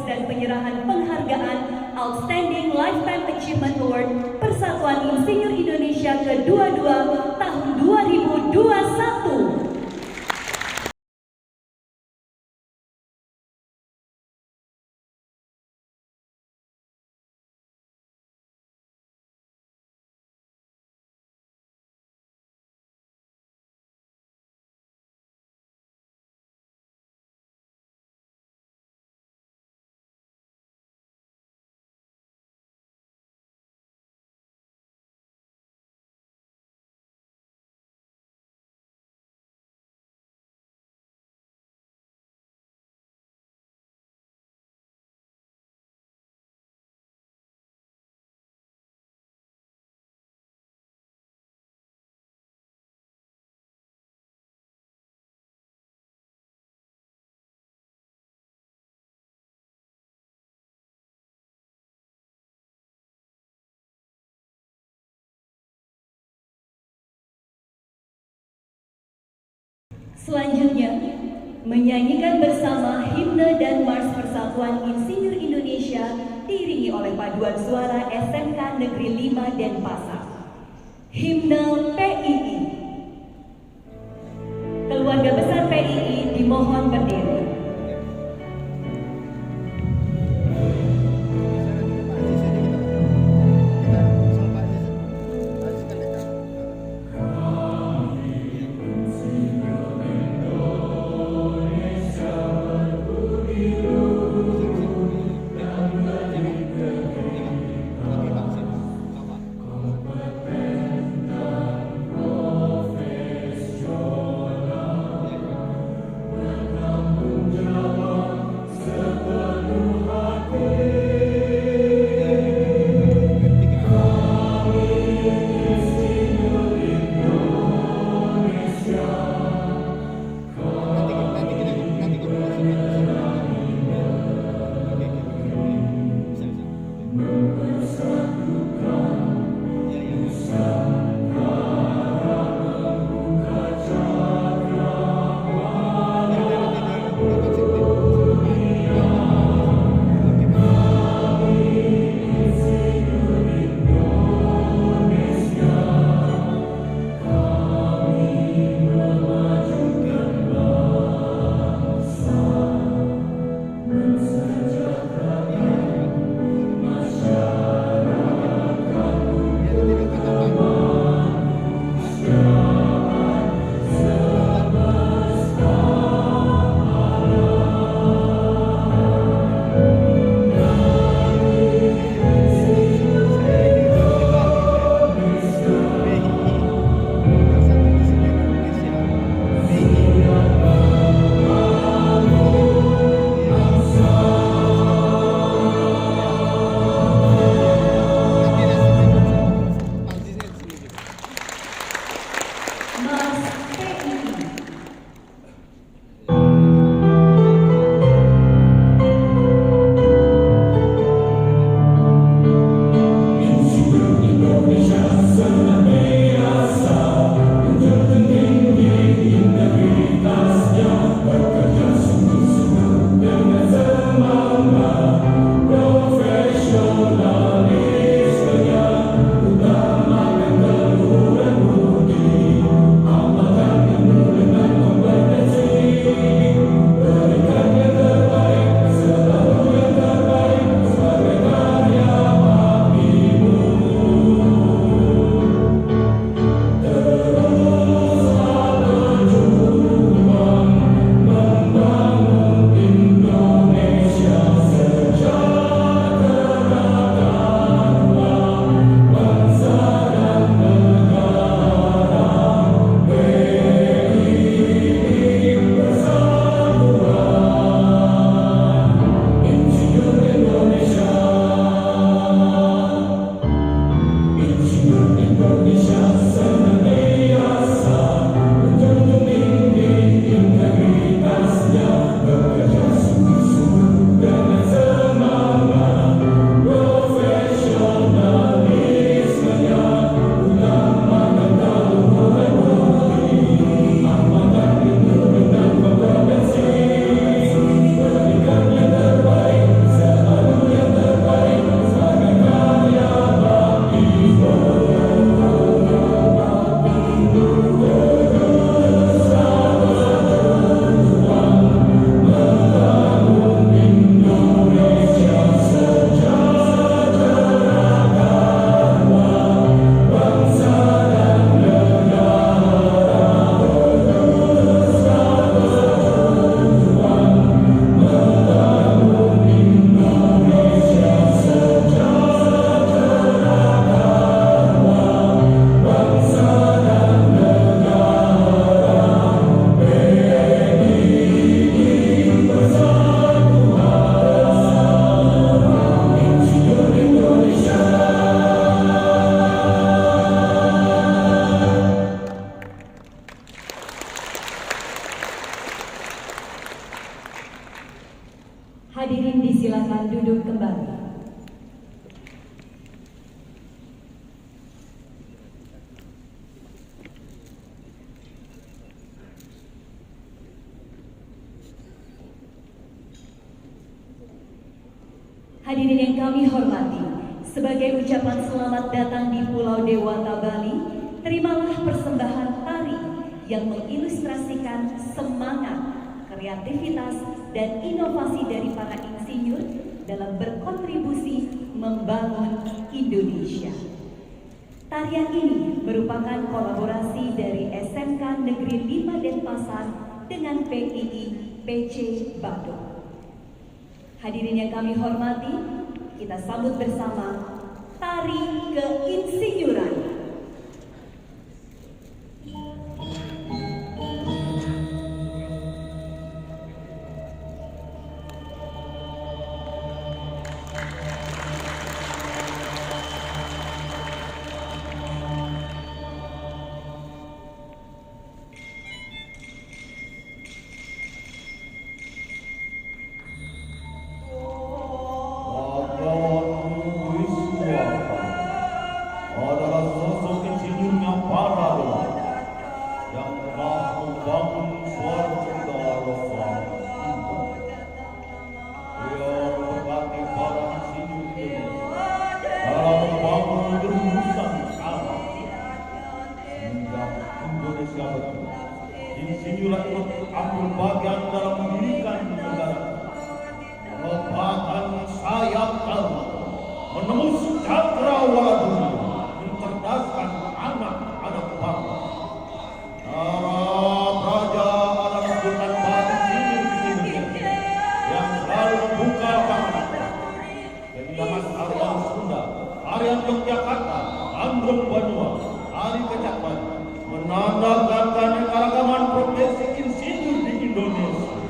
dan penyerahan penghargaan Outstanding Lifetime Achievement Award Persatuan Insinyur Indonesia ke-22 tahun 2021. Selanjutnya, menyanyikan bersama himne dan mars Persatuan Insinyur Indonesia diiringi oleh paduan suara SMK Negeri 5 Denpasar. Himne PII. Keluarga besar PII dimohon berdiri. Hadirin disilakan duduk kembali. Hadirin yang kami hormati, sebagai ucapan selamat datang di Pulau Dewata Bali, terimalah persembahan tari yang mengilustrasikan semangat, kreativitas, dan inovasi dari para insinyur dalam berkontribusi membangun Indonesia. Tarian ini merupakan kolaborasi dari SMK Negeri 5 Denpasar dengan PII PC Badung. Hadirin yang kami hormati, kita sambut bersama Tari Keinsinyuran. Adalah sosok insinyur yang parah yang telah membangun suatu negara besar Indo. Ia berkati para insinyur Indonesia dalam membangun negeri Nusantara. Semenjak Indonesia berdua, insinyur ikut ambil bagian dalam mendirikan negara, merupakan sayap terbang menembus cakrawala dunia, mencerdaskan anak-anak bangsa. Para raja adalah bukan para insinyur di Indonesia yang selalu membuka tangan. Sehingga Mas Aryan Sunda, Aryan Yogyakarta, Andrung Banua, Ali Kecakban menandakan keanekaragaman profesi insinyur di Indonesia.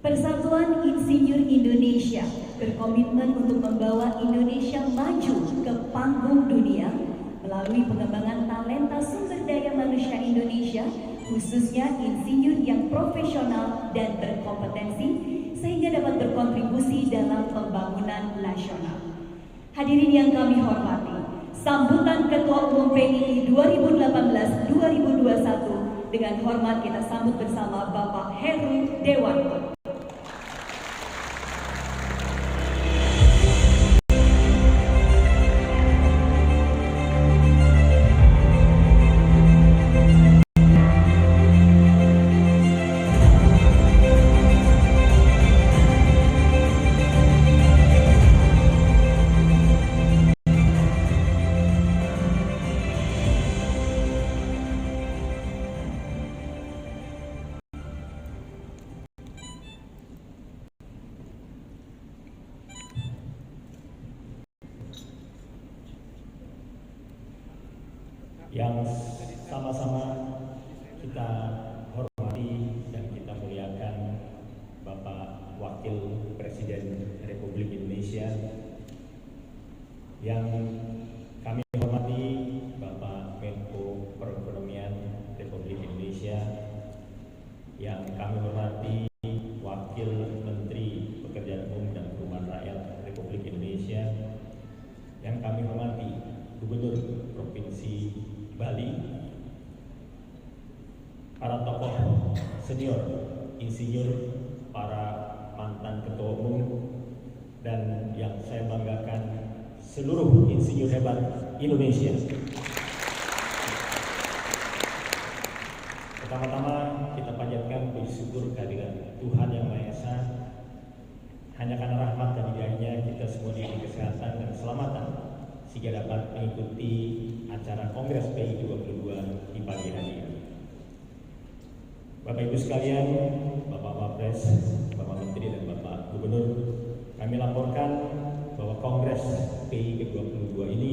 Persatuan Insinyur Indonesia berkomitmen untuk membawa Indonesia maju ke panggung dunia melalui pengembangan talenta sumber daya manusia Indonesia, khususnya insinyur yang profesional dan berkompetensi, sehingga dapat berkontribusi dalam pembangunan nasional. Hadirin yang kami hormati, sambutan Ketua Umum PII 2018-2021 dengan hormat kita sambut bersama Bapak Heru Dewanto. Yang sama-sama kita hormati dan kita muliakan Bapak Wakil Presiden Republik Indonesia, yang kami hormati Bapak Menko Perekonomian Republik Indonesia, yang kami hormati Wakil Menteri Pekerjaan Umum dan Perumahan Rakyat Republik Indonesia, yang kami hormati Gubernur Provinsi Bali, para tokoh senior, insinyur, para mantan ketua umum, dan yang saya banggakan seluruh insinyur hebat Indonesia. Pertama-tama kita panjatkan puji syukur kehadiran Tuhan Yang Maha Esa. Hanya karena rahmat dan hidayahnya kita semua diberi kesehatan dan keselamatan sehingga dapat mengikuti acara Kongres PII 22 di pagi hari ini. Bapak Ibu sekalian, Bapak Wapres, Bapak Menteri dan Bapak Gubernur, kami laporkan bahwa Kongres PII ke-22 ini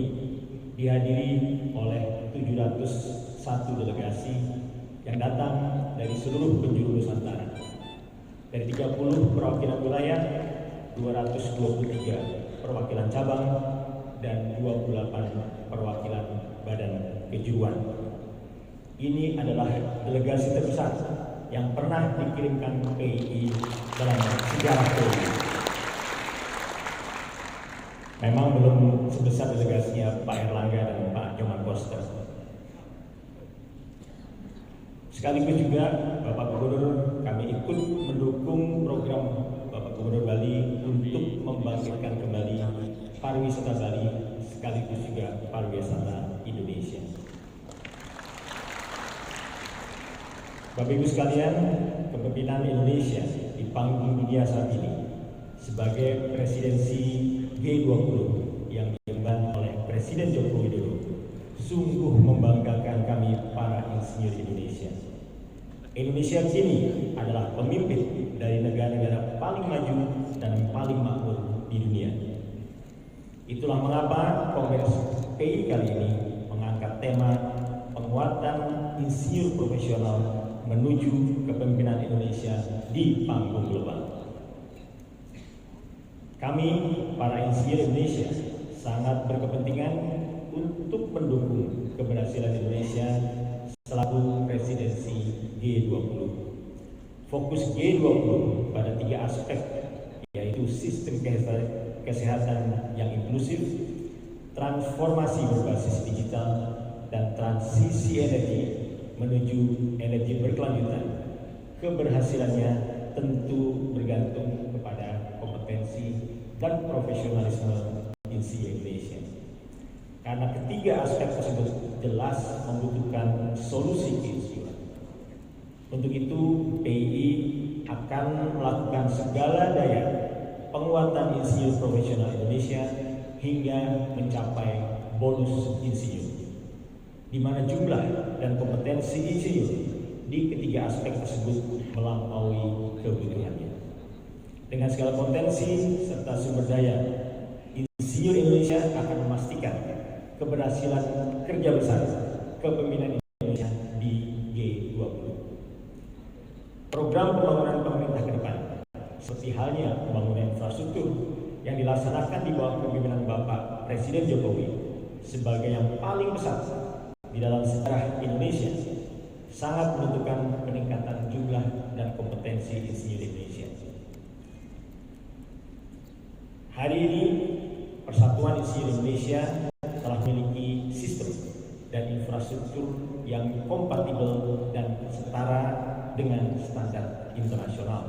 dihadiri oleh 701 delegasi yang datang dari seluruh penjuru Nusantara, dari 30 perwakilan wilayah, 223 perwakilan cabang, dan 28 perwakilan badan kejuruan. Ini adalah delegasi terbesar yang pernah dikirimkan PII dalam sejarah PII. Memang belum sebesar delegasinya Pak Erlangga dan Pak Nyoman Koster. Sekaligus juga Bapak Gubernur, kami ikut mendukung program Bapak Gubernur Bali untuk membangkitkan kembali pariwisata Bali sekaligus juga pariwisata Indonesia. Bapak Ibu sekalian, kepemimpinan Indonesia di panggung dunia saat ini sebagai presidensi G20 yang diemban oleh Presiden Joko Widodo sungguh membanggakan kami para insinyur Indonesia. Indonesia kini adalah pemimpin dari negara-negara paling maju dan paling makmur di dunia. Itulah mengapa Kongres PII kali ini mengangkat tema penguatan insinyur profesional menuju kepemimpinan Indonesia di panggung global. Kami, para insinyur Indonesia, sangat berkepentingan untuk mendukung keberhasilan Indonesia selaku presidensi G20. Fokus G20 pada 3 aspek, yaitu sistem kesehatan yang inklusif, transformasi berbasis digital, dan transisi energi menuju energi berkelanjutan. Keberhasilannya tentu bergantung kepada kompetensi dan profesionalisme insinyur Indonesia. Karena ketiga aspek tersebut jelas membutuhkan solusi keinsinyuran. Untuk itu, PII akan melakukan segala daya penguatan insinyur profesional Indonesia hingga mencapai bonus insinyur, di mana jumlah dan kompetensi insinyur di ketiga aspek tersebut melampaui kebutuhannya. Dengan segala potensi serta sumber daya, insinyur Indonesia akan memastikan keberhasilan kerja besar kepemimpinan Indonesia di G20. Program pembangunan pemerintah ke depan seperti halnya pembangunan infrastruktur yang dilaksanakan di bawah kepemimpinan Bapak Presiden Jokowi sebagai yang paling besar di dalam sejarah Indonesia, sangat menentukan peningkatan jumlah dan kompetensi insinyur Indonesia. Hari ini, Persatuan Insinyur Indonesia telah memiliki sistem dan infrastruktur yang kompatibel dan setara dengan standar internasional.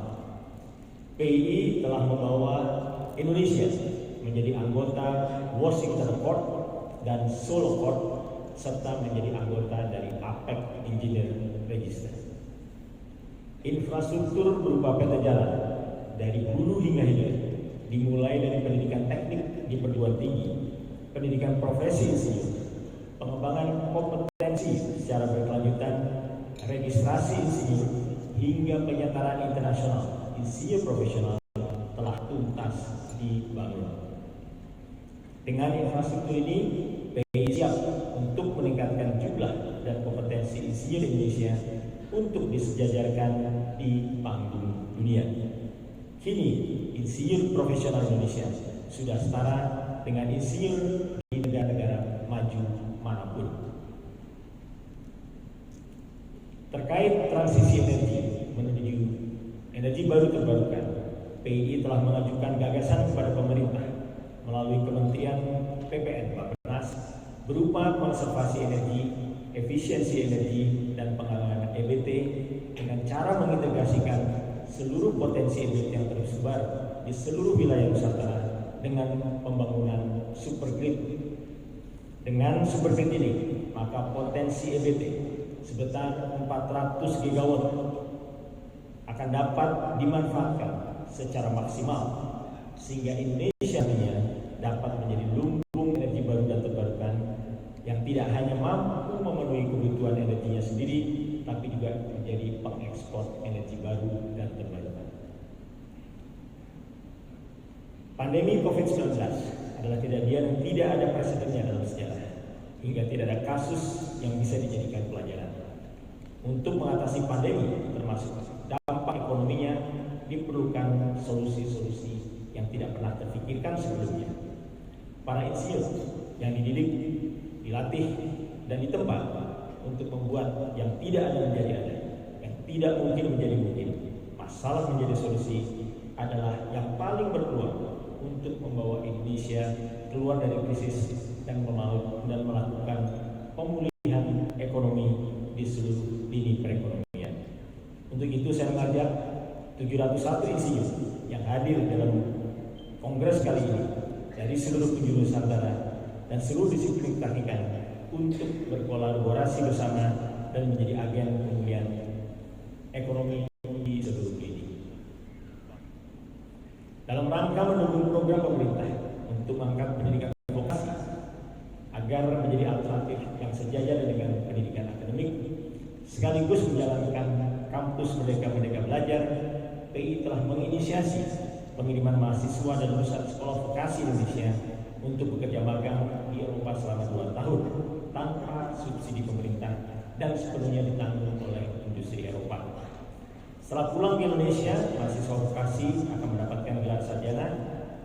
PII telah membawa Indonesia menjadi anggota Washington Accord dan Seoul Accord serta menjadi anggota dari APEC Engineer Register. Infrastruktur berupa peta jalan dari hulu hingga hilir, dimulai dari pendidikan teknik di perguruan tinggi, pendidikan profesi insinyur, pengembangan kompetensi secara berkelanjutan, registrasi insinyur, hingga penyetaraan internasional insinyur profesional telah tuntas dibangun. Dengan infrastruktur ini, PII siap untuk meningkatkan jumlah dan kompetensi insinyur Indonesia untuk disejajarkan di panggung dunia. Kini, insinyur profesional Indonesia sudah setara dengan insinyur di negara-negara maju manapun. Terkait transisi energi menuju energi baru terbarukan, PII telah mengajukan gagasan kepada pemerintah melalui Kementerian PPN Bappenas berupa konservasi energi, efisiensi energi, dan pengembangan EBT dengan cara mengintegrasikan seluruh potensi EBT yang tersebar di seluruh wilayah Nusantara dengan pembangunan supergrid. Dengan supergrid ini, maka potensi EBT sebesar 400 gigawatt akan dapat dimanfaatkan secara maksimal sehingga Indonesia dapat menjadi lumbung energi baru dan terbarukan yang tidak hanya mampu memenuhi kebutuhan energinya sendiri, tapi juga menjadi pengekspor energi baru dan terbarukan. Pandemi COVID-19 adalah kejadian yang tidak ada presidennya dalam sejarah, hingga tidak ada kasus yang bisa dijadikan pelajaran. Untuk mengatasi pandemi, termasuk dampak ekonominya, diperlukan solusi-solusi yang tidak pernah terpikirkan sebelumnya. Para insinyur yang dididik, dilatih, dan ditempa untuk membuat yang tidak ada menjadi ada, yang tidak mungkin menjadi mungkin, masalah menjadi solusi, adalah yang paling berpeluang untuk membawa Indonesia keluar dari krisis dan melakukan pemulihan ekonomi di seluruh lini perekonomian. Untuk itu saya mengajak 701 insinyur yang hadir dalam kongres kali ini dari seluruh penjuru Nusantara dan seluruh disiplin keteknikan untuk berkolaborasi bersama dan menjadi agen pemulihan ekonomi di seluruh lini. Dalam rangka mendukung program pemerintah untuk mengangkat pendidikan vokasi agar menjadi alternatif yang sejajar dengan pendidikan akademik, sekaligus menjalankan kampus Merdeka Belajar, PII telah menginisiasi pengiriman mahasiswa dan lulusan sekolah vokasi Indonesia untuk bekerja magang di Eropa selama 2 tahun tanpa subsidi pemerintah dan sepenuhnya ditanggung oleh industri Eropa. Setelah pulang ke Indonesia, mahasiswa vokasi akan mendapatkan gelar sarjana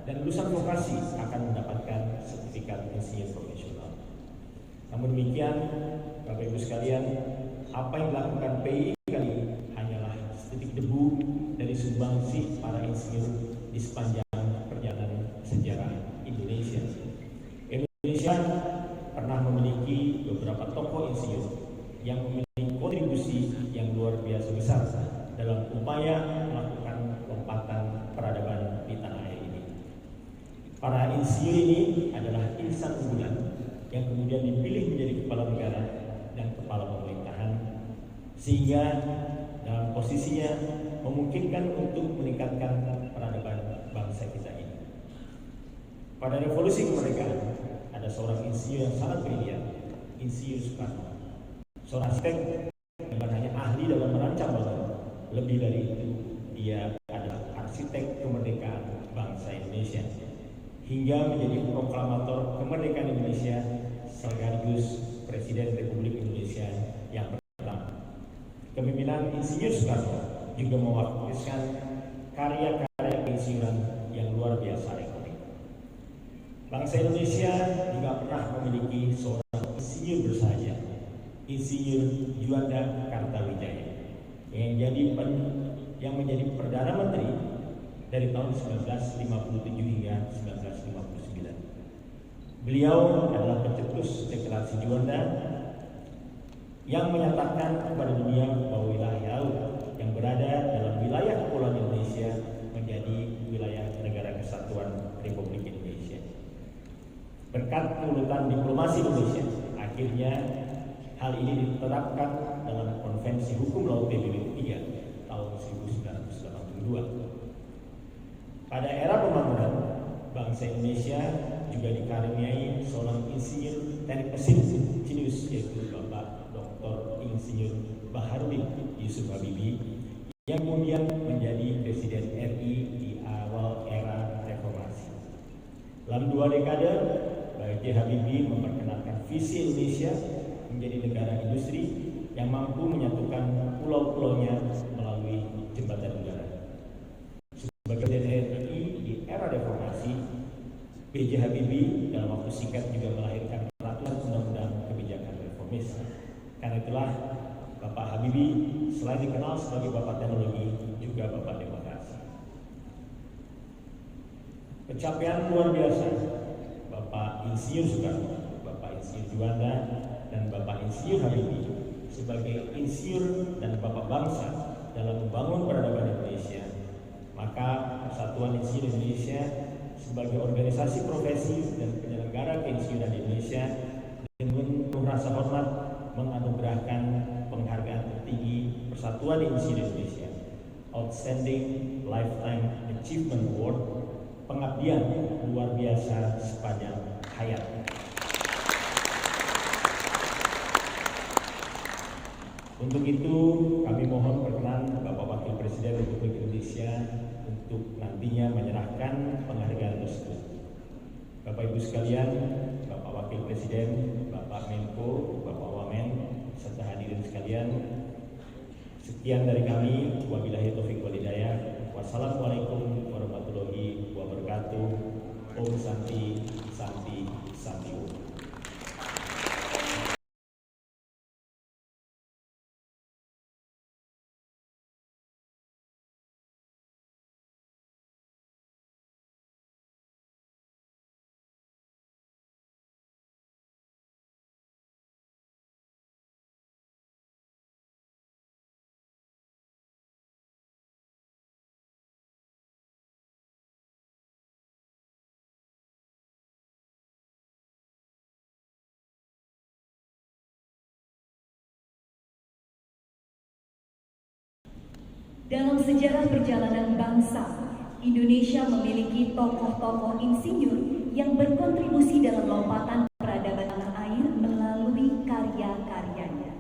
dan lulusan vokasi akan mendapatkan sertifikat insinyur profesional. Namun demikian, Bapak Ibu sekalian, apa yang dilakukan PII kali ini hanyalah setitik debu dari sumbangsih para insinyur di sepanjang perjalanan sejarah Indonesia. Indonesia pernah memiliki beberapa tokoh insinyur yang memiliki kontribusi yang luar biasa besar dalam upaya melakukan lompatan peradaban di tanah air ini. Para insinyur ini adalah insan unggulan yang kemudian dipilih menjadi kepala negara dan kepala pemerintahan, sehingga dalam posisinya memungkinkan untuk meningkatkan peradaban bangsa kita ini. Pada revolusi kemerdekaan, ada seorang insinyur yang sangat brilian, Insinyur Soekarno, seorang arsitek bukan hanya ahli dalam merancang bangunan, lebih dari itu dia adalah arsitek kemerdekaan bangsa Indonesia, hingga menjadi proklamator kemerdekaan Indonesia sekaligus Presiden Republik Indonesia yang pertama. Kepemimpinan Insinyur Soekarno juga mewariskan karya-karya keinsinyuran yang luar biasa ikonik. Bangsa Indonesia juga pernah memiliki seorang insinyur bersahaja, Insinyur Juanda Kartawijaya, yang menjadi Perdana Menteri dari tahun 1957 hingga 1959. Beliau adalah pencetus deklarasi Juanda yang menyatakan kepada dunia bahwa wilayah laut yang berada dalam wilayah kepulauan Indonesia menjadi wilayah Negara Kesatuan Republik Indonesia. Berkat keuletan diplomasi Indonesia, akhirnya hal ini diterapkan dalam Konvensi Hukum Laut PBB 3 tahun 1982. Pada era pembangunan, bangsa Indonesia juga dikaruniai seorang insinyur teknik mesin jenius, yaitu Bapak Dr. Insinyur Baharudin Yusuf Habibie, yang kemudian menjadi Presiden RI di awal era reformasi. Dalam 2 dekade, B.J. Habibie memperkenalkan visi Indonesia menjadi negara industri yang mampu menyatukan pulau-pulaunya melalui jembatan udara. Sebagai Presiden RI di era reformasi, B.J. Habibie dalam waktu singkat juga melahirkan ratusan undang-undang kebijakan reformis. Karena itulah Bapak Habibie selain dikenal sebagai Bapak Teknologi, juga Bapak Demokrasi. Pencapaian luar biasa Bapak Insinyur Soekarno, Bapak Insinyur Juanda, dan Bapak Insinyur Habibie sebagai insinyur dan bapak bangsa dalam membangun peradaban Indonesia, maka Persatuan Insinyur Indonesia sebagai organisasi profesi dan penyelenggara keinsinyuran di Indonesia dengan penuh rasa hormat menganugerahkan penghargaan tertinggi Persatuan Insinyur Indonesia, Outstanding Lifetime Achievement Award, pengabdian luar biasa sepanjang hayat. Untuk itu kami mohon perkenan Bapak Wakil Presiden Republik Indonesia untuk nantinya menyerahkan penghargaan tersebut. Bapak Ibu sekalian, Bapak Wakil Presiden, Bapak Menko, Bapak Wamen, serta hadirin sekalian, sekian dari kami. Wabillahi taufiq wal hidayah. Wassalamualaikum warahmatullahi wabarakatuh. Om Santi Santi Santi Om. Dalam sejarah perjalanan bangsa, Indonesia memiliki tokoh-tokoh insinyur yang berkontribusi dalam lompatan peradaban tanah air melalui karya-karyanya.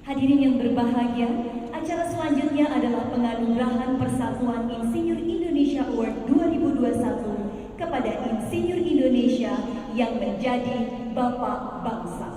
Hadirin yang berbahagia, acara selanjutnya adalah penganugerahan Persatuan Insinyur Indonesia Award 2021 kepada Insinyur Indonesia yang menjadi Bapak Bangsa.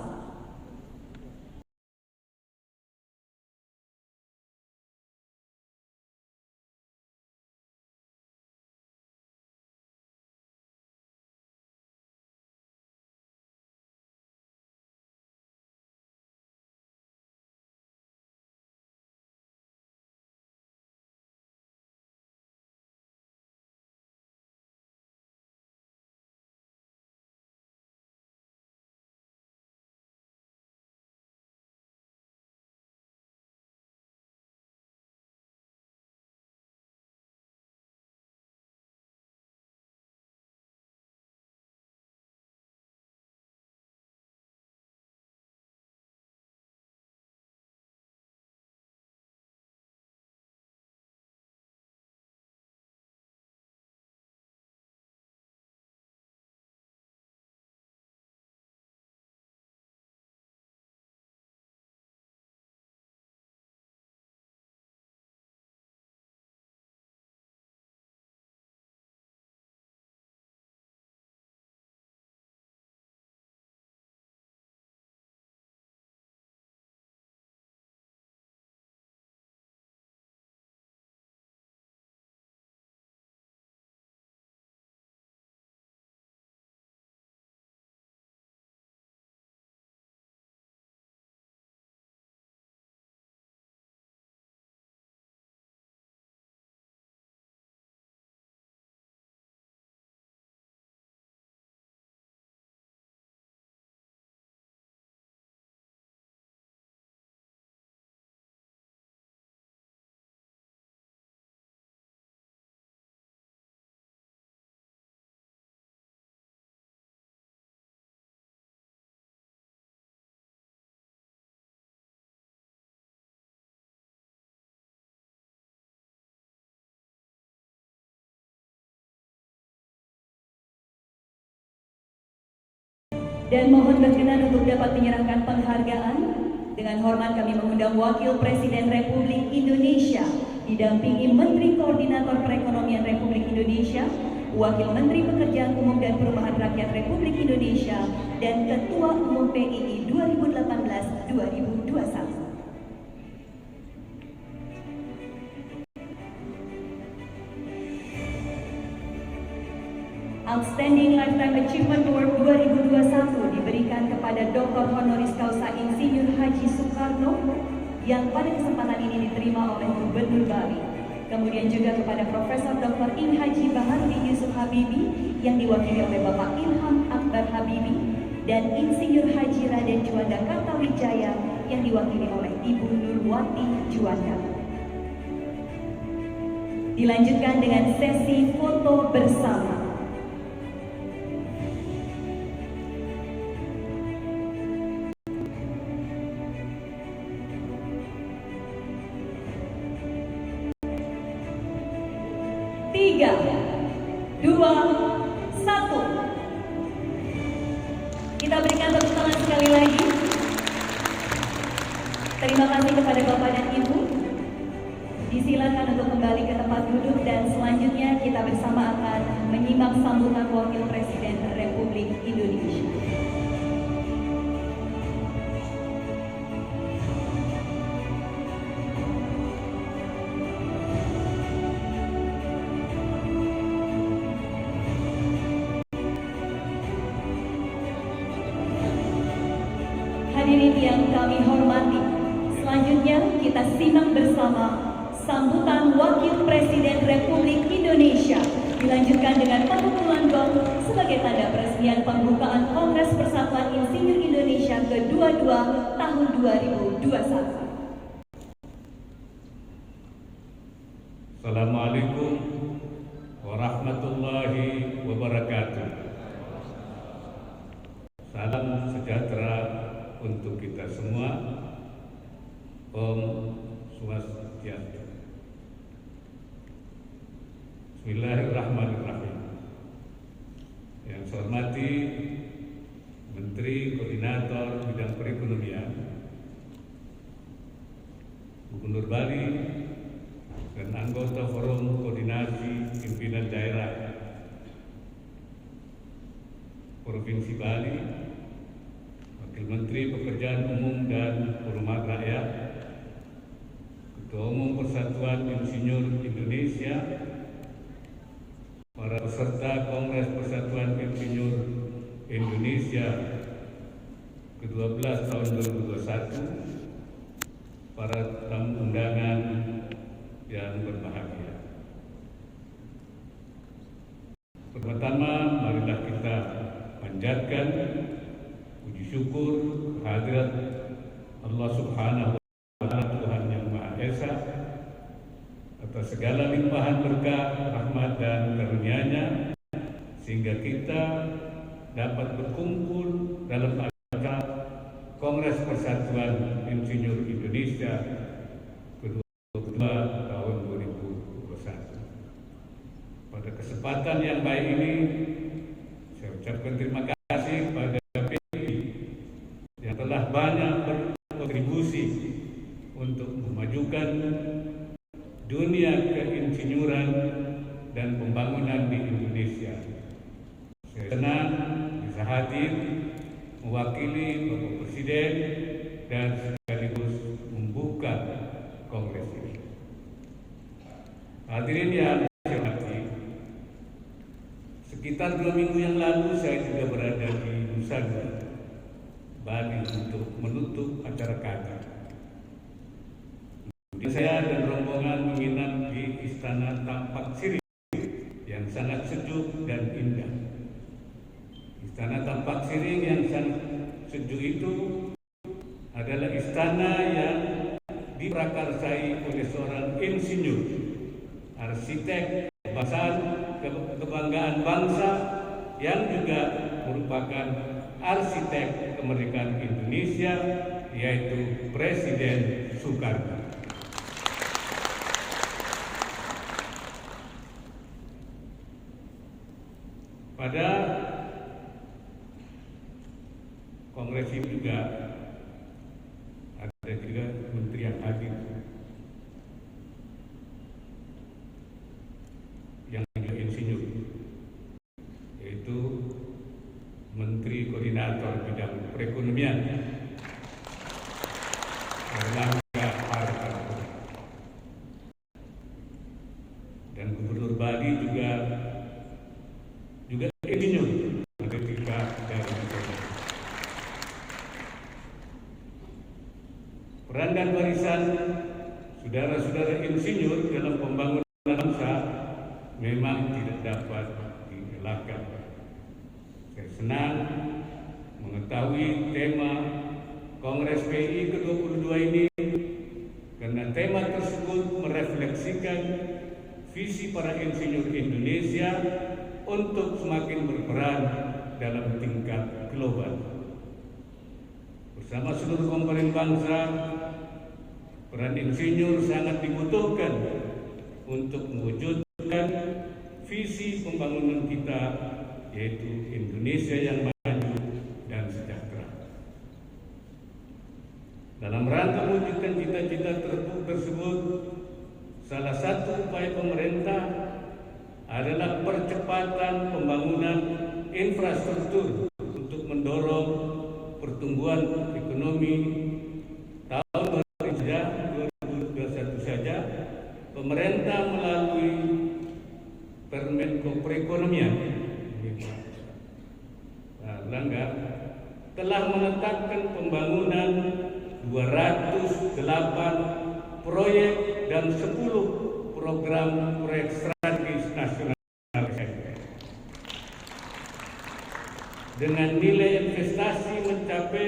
Dan mohon berkenan untuk dapat menyerahkan penghargaan. Dengan hormat kami mengundang Wakil Presiden Republik Indonesia didampingi Menteri Koordinator Perekonomian Republik Indonesia, Wakil Menteri Pekerjaan Umum dan Perumahan Rakyat Republik Indonesia, dan Ketua Umum PII 2018-2021. Outstanding Lifetime Achievement Award 2021 diberikan kepada Dr. Honoris Causa Insinyur Haji Soekarno yang pada kesempatan ini diterima oleh Gubernur Bali. Kemudian juga kepada Profesor Dr. In Haji Baharudin Yusuf Habibie yang diwakili oleh Bapak Ilham Akbar Habibie, dan Insinyur Haji Raden Juanda Kartawijaya yang diwakili oleh Ibu Nurwati Juanda. Dilanjutkan dengan sesi foto bersama. Tiga, dua, satu. Kita berikan tepuk tangan sekali lagi. Terima kasih kepada Bapak dan Ibu. Disilakan untuk kembali ke tempat duduk, dan selanjutnya kita bersama akan menyimak sambutan Wakil Presiden Republik Indonesia. Hadirin yang kami hormati, selanjutnya kita simak bersama sambutan Wakil Presiden Republik Indonesia, dilanjutkan dengan pemukulan gong sebagai tanda peresmian pembukaan Kongres Persatuan Insinyur Indonesia ke-22 tahun 2021. Assalamualaikum warahmatullahi wabarakatuh. Salam sejahtera untuk kita semua. Om Swastiastu. Bismillahirrahmanirrahim. Yang saya hormati Menteri Koordinator Bidang Perekonomian, Gubernur Bali, dan anggota Forum Koordinasi Pimpinan Daerah Provinsi Bali, Wakil Menteri Pekerjaan Umum dan Perumahan Rakyat, Ketua Umum Persatuan Insinyur Indonesia, para peserta Kongres Persatuan Insinyur Indonesia ke-12 tahun 2021, para tamu undangan yang berbahagia. Pertama, marilah kita panjatkan puji syukur kehadirat Allah Subhanahu wa Ta'ala, Tuhan yang Maha Esa, atas segala limpahan berkah, rahmat dan karunia-Nya, sehingga kita dapat berkumpul dalam acara Kongres Persatuan Insinyur Indonesia ke-22 tahun 2021. Pada kesempatan yang baik ini, saya ucapkan terima kasih kepada PII yang telah banyak berkontribusi untuk memajukan dunia keinsinyuran dan pembangunan di Indonesia. Saya senang bisa hadir mewakili Bapak Presiden dan sekaligus membuka kongres ini. Hadirin yang saya hormati, sekitar 2 minggu yang lalu saya juga berada di Nusa Dua, Bali untuk menutup acara KADI. Saya dan rombongan menginap di Istana Tampak Siring yang sangat sejuk dan indah. Istana Tampak Siring yang sangat sejuk itu adalah istana yang diprakarsai oleh seorang insinyur, arsitek kebanggaan bangsa, yang juga merupakan arsitek kemerdekaan Indonesia, yaitu Presiden Soekarno. Pada Kongres ini juga ada juga menteri yang hadir yang juga insinyur, yaitu Menteri Koordinator Bidang Perekonomian Erlangga Hartarto, dan Gubernur Bali juga insinyur ketika dari Indonesia. Peran dan warisan saudara-saudara insinyur dalam pembangunan bangsa memang tidak dapat dielakkan. Saya senang mengetahui tema Kongres PI ke-22 ini karena tema tersebut merefleksikan visi para insinyur Indonesia untuk semakin berperan dalam tingkat global. Bersama seluruh komponen bangsa, peran insinyur sangat dibutuhkan untuk mewujudkan visi pembangunan kita, yaitu Indonesia yang maju dan sejahtera. Dalam rangka mewujudkan cita-cita tersebut, salah satu upaya pemerintah adalah percepatan pembangunan infrastruktur untuk mendorong pertumbuhan ekonomi. Tahun 2021 saja, pemerintah melalui Permenko Perekonomian Erlangga telah menetapkan pembangunan 208 proyek dan 10 program proyek strategis nasional dengan nilai investasi mencapai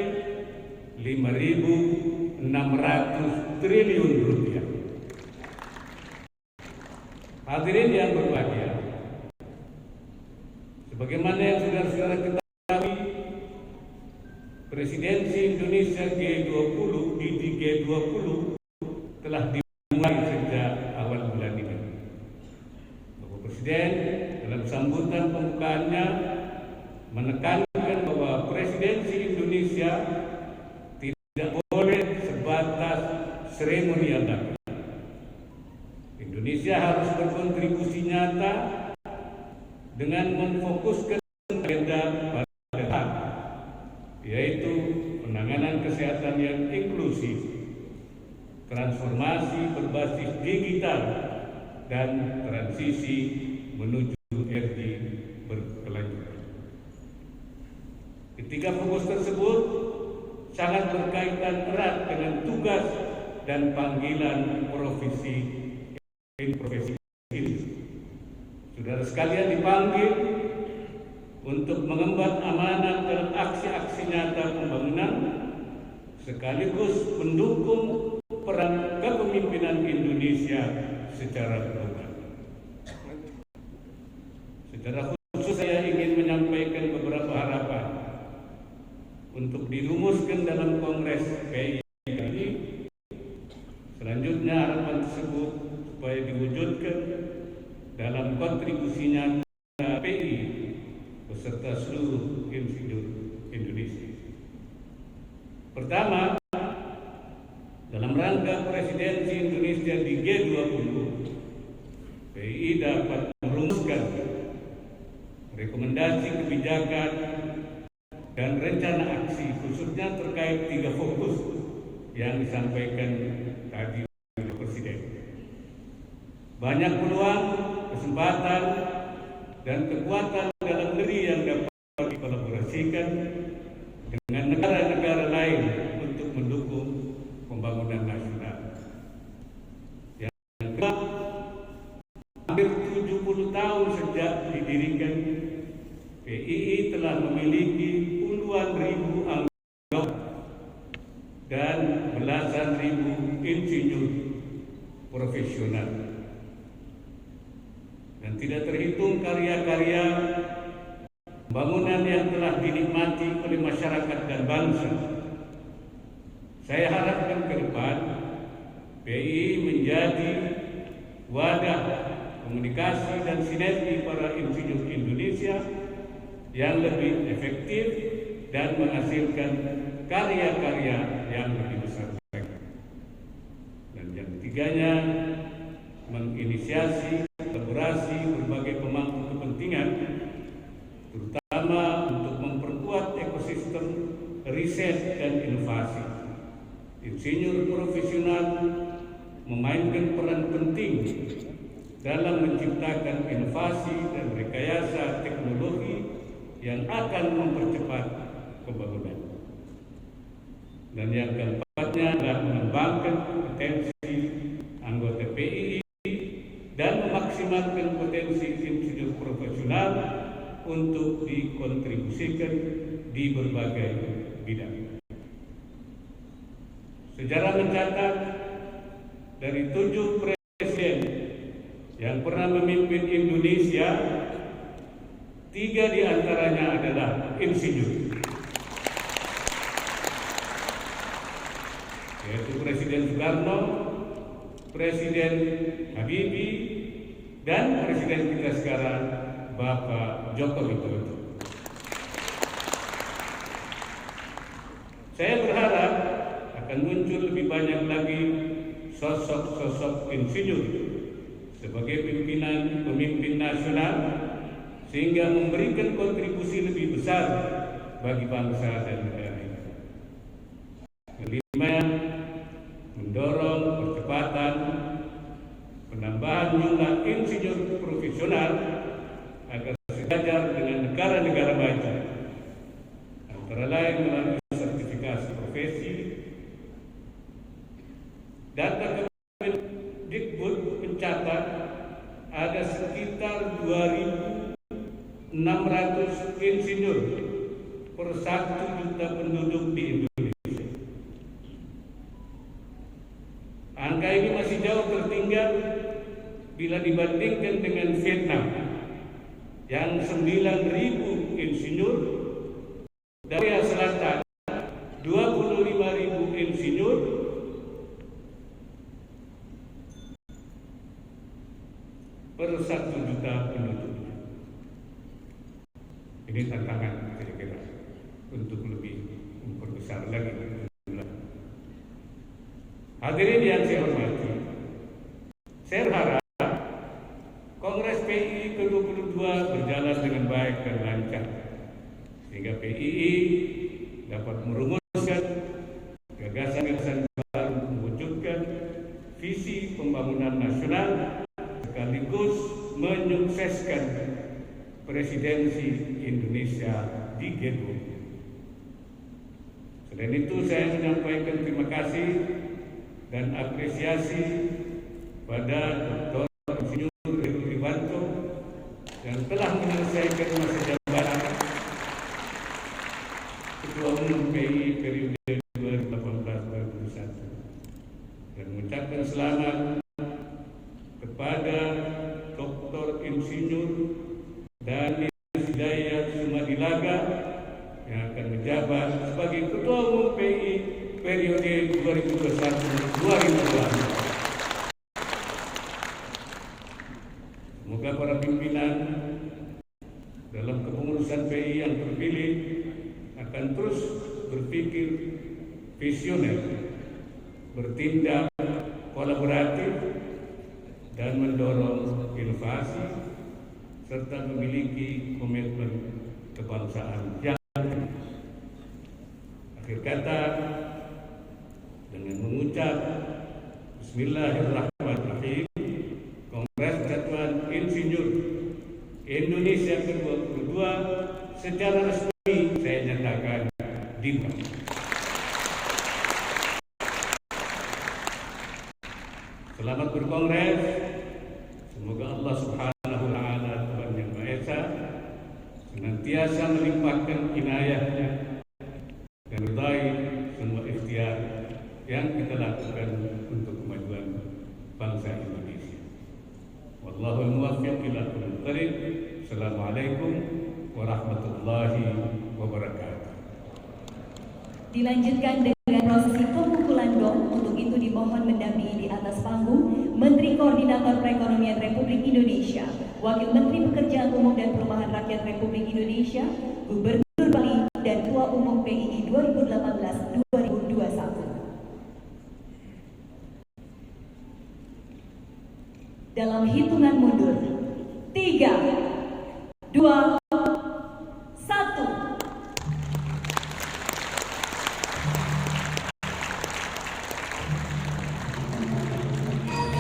5.600 triliun rupiah. Hadirin yang berbahagia, sebagaimana yang saudara-saudara ketahui, Presidensi Indonesia G20 di G20 telah dimulai sejak awal bulan ini. Bapak Presiden dalam sambutan pembukaannya menekankan bahwa Presidensi Indonesia tidak boleh sebatas seremonial lagi. Indonesia harus berkontribusi nyata dengan memfokuskan agenda pada hal, yaitu penanganan kesehatan yang inklusif, transformasi berbasis digital, dan transisi menuju energi berkelanjutan. Ketiga fokus tersebut sangat berkaitan erat dengan tugas dan panggilan profesi ini. Saudara sekalian dipanggil untuk mengemban amanat dalam aksi-aksi nyata pembangunan, sekaligus mendukung peran kepemimpinan Indonesia secara global. Secara khusus saya ingin menyampaikan beberapa harapan untuk dirumuskan dalam Kongres PI ini. Selanjutnya harapan tersebut supaya diwujudkan dalam kontribusinya PI beserta seluruh insinyur Indonesia. Pertama, dalam rangka Presidensi Indonesia di G20, PI dapat merumuskan rekomendasi kebijakan dan rencana aksi khususnya terkait 3 fokus yang disampaikan tadi oleh Presiden. Banyak peluang, kesempatan, dan kekuatan dalam negeri yang dapat dikolaborasikan dengan negara-negara lain untuk mendukung pembangunan nasional. Yang kedua, hampir 70 tahun sejak didirikan, PII telah memiliki puluhan ribu anggota dan belasan ribu insinyur profesional, dan tidak terhitung karya-karya pembangunan yang telah dinikmati oleh masyarakat dan bangsa. Saya harapkan ke depan PII menjadi wadah komunikasi dan sinergi para insinyur Indonesia yang lebih efektif dan menghasilkan karya-karya yang lebih besar lagi. Dan yang ketiganya, menginisiasi kolaborasi berbagai pemangku kepentingan, terutama untuk memperkuat ekosistem riset dan inovasi. Insinyur profesional memainkan peran penting dalam menciptakan inovasi dan rekayasa teknologi yang akan mempercepat pembangunan. Dan yang keempatnya adalah mengembangkan kompetensi anggota PII dan memaksimalkan potensi insinyur profesional untuk dikontribusikan di berbagai bidang. Sejarah mencatat dari 7 presiden yang pernah memimpin Indonesia, 3 diantaranya adalah insinyur, yaitu Presiden Soekarno, Presiden Habibie, dan Presiden kita sekarang Bapak Joko Widodo. Saya berharap akan muncul lebih banyak lagi sosok-sosok insinyur sebagai pemimpin nasional, sehingga memberikan kontribusi lebih besar bagi bangsa dan negara ini. Kelima, mendorong percepatan penambahan jumlah insinyur profesional agar sejajar dengan negara-negara maju, antara lain melalui sertifikasi profesi. Data Kemendikbud mencatat ada sekitar 2.600 insinyur per 1 juta penduduk di Indonesia. Angka ini masih jauh tertinggal bila dibandingkan dengan Vietnam yang 9.000 insinyur, dan Korea Selatan 25.000 insinyur, per 1 juta penduduk. Ini tantangan kira-kira untuk lebih memperbesar lagi. Hadirin yang saya hormati, saya berharap Kongres PII ke-22 berjalan dengan baik dan lancar, sehingga PII dapat merumuskan gagasan-gagasan baru, mewujudkan visi pembangunan nasional, sekaligus menyukseskan presidensi Indonesia di G20. Selain itu, saya menyampaikan terima kasih dan apresiasi pada Dr. Insinyur Heru Triwanto yang telah menyelesaikan masa jabatan Ketua Umum PII periode 2018-2021, dan mengucapkan selamat kepada Dr. Insinyur Dani Hidayat Sumadilaga yang akan menjabat sebagai Ketua Umum PII periode 2021-2022. Semoga para pimpinan dalam kepengurusan PII yang terpilih akan terus berpikir visioner, bertindak kolaboratif, dan mendorong inovasi, serta memiliki komitmen kebangsaan yang tinggi. Akhir kata, dengan mengucap Bismillahirrahmanirrahim, Kongres Persatuan Insinyur Indonesia ke-22 secara resmi saya nyatakan dibuka. Selamat berkongres. Semoga Allah Subhanahu wa Ta'ala, Tuhan yang Maha Esa, senantiasa melimpahkan inayahnya dan meridai semua ikhtiar yang kita lakukan untuk kemajuan bangsa Indonesia. Wallahul muwaffiq ila aqwamit thoriq. Assalamualaikum warahmatullahi wabarakatuh. Dilanjutkan dengan prosesi pemukulan gong. Untuk itu dimohon mendampingi di atas panggung Menteri Koordinator Perekonomian Republik Indonesia, Wakil Menteri Pekerjaan Umum dan Perumahan Rakyat Republik Indonesia, Gubernur Bali, dan Ketua Umum PII 2018-2021. Dalam hitungan mundur, 3, 2, 1.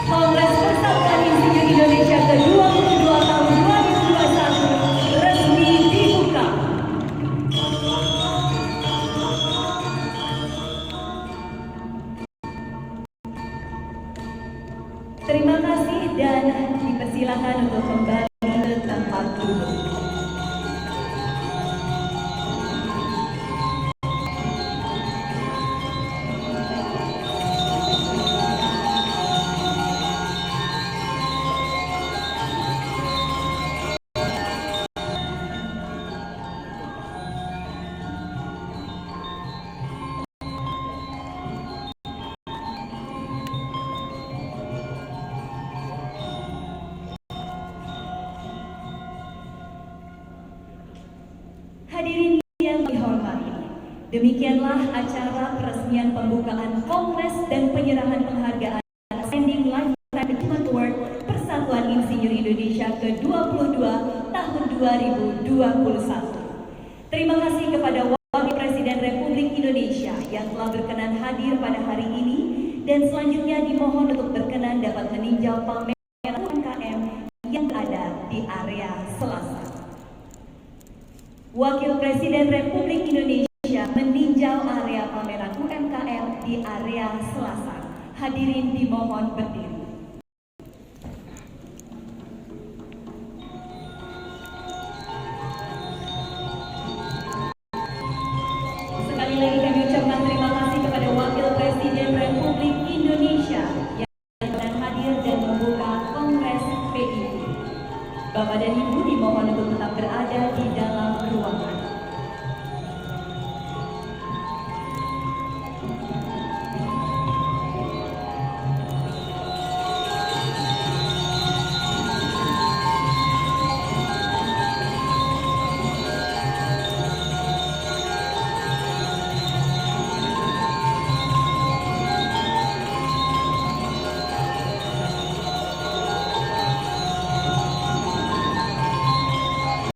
Kongres Persatuan Insinyur Indonesia ke-22 tahun 2021 resmi dibuka. Terima kasih dan dipersilakan untuk kembali ke tempat duduk. Hadirin yang dihormati, demikianlah acara peresmian pembukaan Kongres dan penyerahan penghargaan Outstanding Lifetime Achievement Award Persatuan Insinyur Indonesia ke-22 tahun 2021. Terima kasih kepada Wakil Presiden Republik Indonesia yang telah berkenan hadir pada hari ini dan selanjutnya dimohon untuk berkenan dapat meninjau pameran UMKM yang berada di area Selasar. Wakil Presiden Republik Indonesia meninjau area pameran UMKM di area Selasar. Hadirin dimohon berdiri. Sekali lagi kami ucapkan terima kasih kepada Wakil Presiden Republik Indonesia yang telah hadir dan membuka Kongres PII. Bapak dan Ibu dimohon untuk tetap berada di dalam